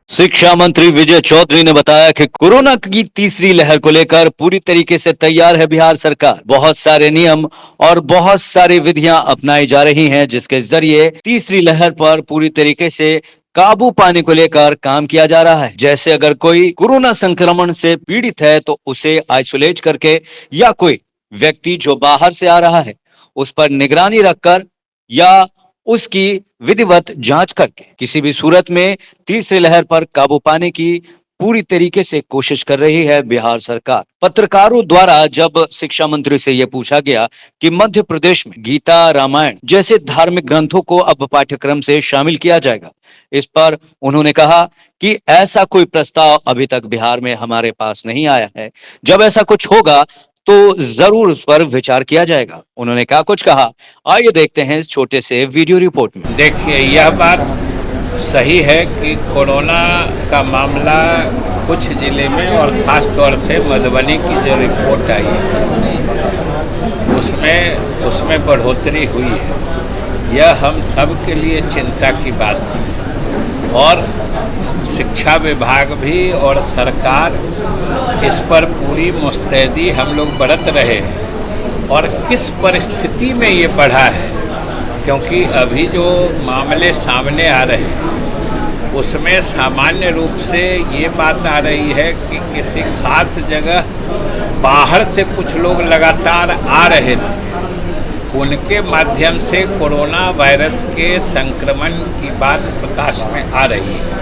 शिक्षा मंत्री विजय चौधरी ने बताया कि कोरोना की तीसरी लहर को लेकर पूरी तरीके से तैयार है बिहार सरकार। बहुत सारे नियम और बहुत सारी विधियां अपनाई जा रही हैं, जिसके जरिए तीसरी लहर पर पूरी तरीके से काबू पाने को लेकर काम किया जा रहा है। जैसे अगर कोई कोरोना संक्रमण से पीड़ित है तो उसे आइसोलेट करके, या कोई व्यक्ति जो बाहर से आ रहा है उस पर निगरानी रखकर, या उसकी विधिवत जांच करके किसी भी सूरत में तीसरी लहर पर काबू पाने की पूरी तरीके से कोशिश कर रही है बिहार सरकार। पत्रकारों द्वारा जब शिक्षा मंत्री से यह पूछा गया कि मध्य प्रदेश में गीता, रामायण जैसे धार्मिक ग्रंथों को अब पाठ्यक्रम से शामिल किया जाएगा, इस पर उन्होंने कहा कि ऐसा कोई प्रस्ताव अभी तक बिहार में हमारे पास नहीं आया है। जब ऐसा कुछ होगा तो जरूर उस पर विचार किया जाएगा। उन्होंने क्या कुछ कहा, आइए देखते हैं इस छोटे से वीडियो रिपोर्ट में। देखिए, यह बात सही है कि कोरोना का मामला कुछ जिले में और ख़ास तौर से मधुबनी की जो रिपोर्ट आई है उसमें बढ़ोतरी हुई है। यह हम सब के लिए चिंता की बात है और शिक्षा विभाग भी और सरकार इस पर पूरी मुस्तैदी हम लोग बरत रहे हैं। और किस परिस्थिति में ये बढ़ा है, क्योंकि अभी जो मामले सामने आ रहे हैं उसमें सामान्य रूप से ये बात आ रही है कि किसी खास जगह बाहर से कुछ लोग लगातार आ रहे थे, उनके माध्यम से कोरोना वायरस के संक्रमण की बात प्रकाश में आ रही है।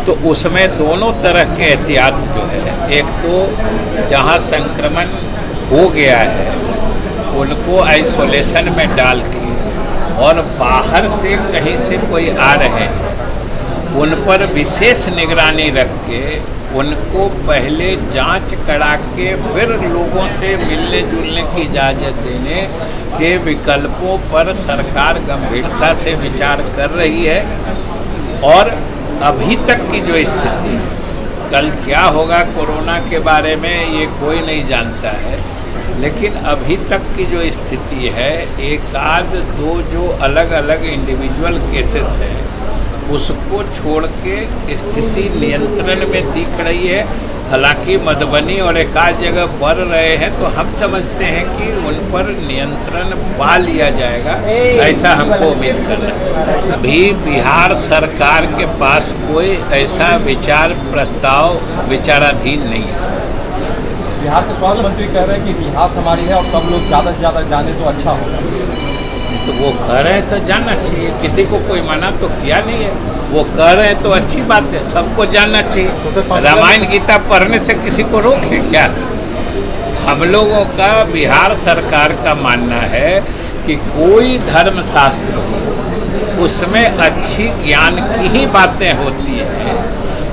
तो उसमें दोनों तरह के एहतियात जो है, एक तो जहां संक्रमण हो गया है उनको आइसोलेशन में डाल के, और बाहर से कहीं से कोई आ रहे हैं उन पर विशेष निगरानी रख के उनको पहले जांच करा के फिर लोगों से मिलने जुलने की इजाज़त देने के विकल्पों पर सरकार गंभीरता से विचार कर रही है। और अभी तक की जो स्थिति है, कल क्या होगा कोरोना के बारे में ये कोई नहीं जानता है, लेकिन अभी तक की जो स्थिति है, एक आध दो जो अलग अलग इंडिविजुअल केसेस हैं उसको छोड़ के स्थिति नियंत्रण में दिख रही है। हालांकि मधुबनी और एक आध जगह बढ़ रहे हैं, तो हम समझते हैं कि उन पर नियंत्रण पा लिया जाएगा, ऐसा हमको उम्मीद करना चाहिए। अभी बिहार सरकार के पास कोई ऐसा प्रस्ताव विचाराधीन नहीं है। बिहार के स्वास्थ्य मंत्री कह रहे हैं कि इतिहास हमारी है और सब लोग ज़्यादा से ज़्यादा जाने तो अच्छा होगा। तो वो कह रहे हैं तो जानना चाहिए, किसी को कोई मना तो किया नहीं है। वो कह रहे हैं तो अच्छी बात है, सबको जानना चाहिए। रामायण गीता पढ़ने से किसी को रोके क्या? हम लोगों का, बिहार सरकार का मानना है कि कोई धर्मशास्त्र हो उसमें अच्छी ज्ञान की ही बातें होती हैं,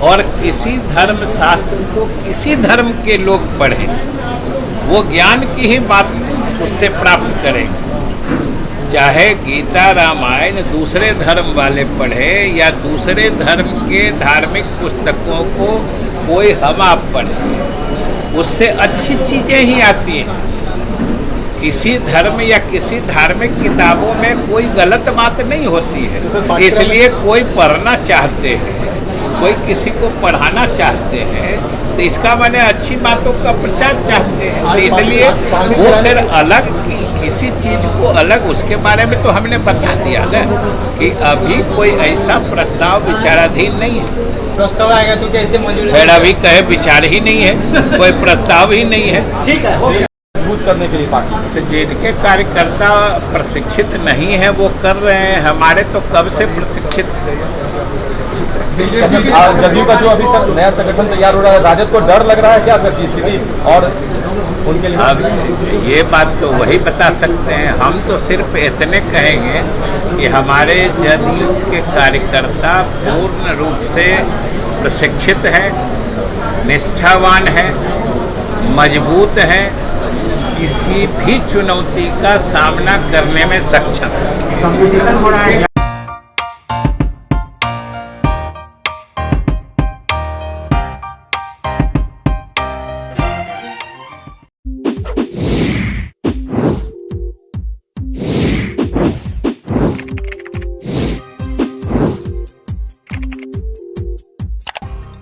और किसी धर्मशास्त्र को किसी धर्म के लोग पढ़ें, वो ज्ञान की ही बात उससे प्राप्त करेंगे। चाहे गीता रामायण दूसरे धर्म वाले पढ़े या दूसरे धर्म के धार्मिक पुस्तकों को कोई हम आप पढ़े, उससे अच्छी चीज़ें ही आती हैं। किसी धर्म या किसी धार्मिक किताबों में कोई गलत बात नहीं होती है, इसलिए कोई पढ़ना चाहते हैं, कोई किसी को पढ़ाना चाहते हैं, तो इसका माने अच्छी बातों का प्रचार चाहते हैं। तो इसलिए वो फिर अलग किसी चीज़ को अलग, उसके बारे में तो हमने बता दिया ना कि अभी कोई ऐसा प्रस्ताव विचाराधीन नहीं है। प्रस्ताव आएगा तो कैसे मंजूर? फिर अभी कहे विचार ही नहीं है, कोई प्रस्ताव ही नहीं है। ठीक है, मजबूत करने के लिए पार्टी तो जिनके कार्यकर्ता प्रशिक्षित नहीं है वो कर रहे हैं, हमारे तो कब से प्रशिक्षित। जदयू का जो अभी सर नया संगठन तैयार हो रहा है, राजद को डर लग रहा है क्या सर की स्थिति और उनके लिए? अब ये बात तो वही बता सकते हैं, हम तो सिर्फ इतने कहेंगे कि हमारे जदयू के कार्यकर्ता पूर्ण रूप से प्रशिक्षित हैं, निष्ठावान हैं, मजबूत हैं, किसी भी चुनौती का सामना करने में सक्षम है।